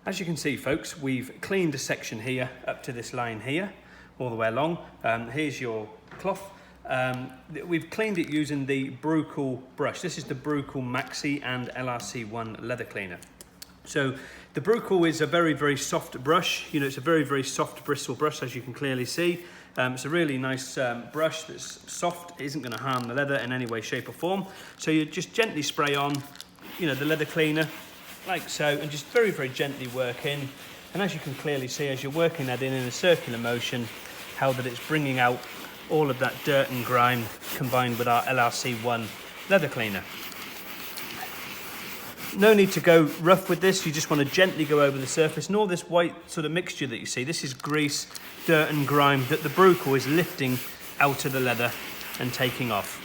As you can see, folks, we've cleaned a section here up to this line here, all the way along. Here's your cloth. We've cleaned it using the Brucle brush. This is the Brucle Maxi and LRC1 leather cleaner. So the Brucle is a very, very soft brush. You know, it's a very, very soft bristle brush, as you can clearly see. It's a really nice brush that's soft. It isn't going to harm the leather in any way, shape or form. So you just gently spray on, you know, the leather cleaner like so, and just very, very gently work in. And as you can clearly see, as you're working that in a circular motion, how that it's bringing out all of that dirt and grime combined with our LRC1 leather cleaner. No need to go rough with this, you just want to gently go over the surface, and all this white sort of mixture that you see, this is grease, dirt and grime that the Brucle is lifting out of the leather and taking off.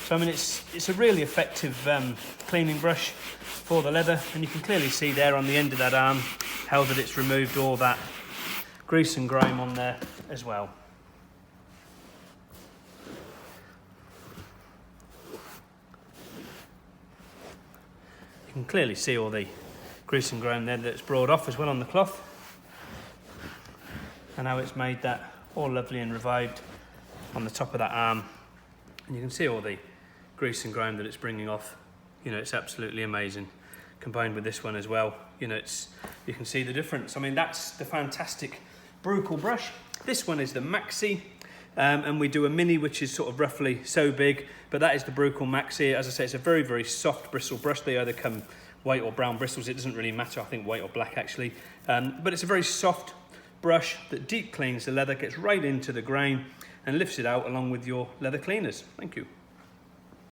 So I mean, it's a really effective cleaning brush for the leather, and you can clearly see there on the end of that arm how that it's removed all that grease and grime on there as well. You can clearly see all the grease and grime there that's brought off as well on the cloth, and how it's made that all lovely and revived on the top of that arm. And you can see all the grease and grime that it's bringing off. You know, it's absolutely amazing. Combined with this one as well, you know, you can see the difference. I mean, that's the fantastic Brucle brush. This one is the Maxi, and we do a mini, which is sort of roughly so big, but that is the Brucle Maxi. As I say, it's a very, very soft bristle brush. They either come white or brown bristles. It doesn't really matter. I think white or black actually, but it's a very soft brush that deep cleans the leather, gets right into the grain and lifts it out along with your leather cleaners. Thank you.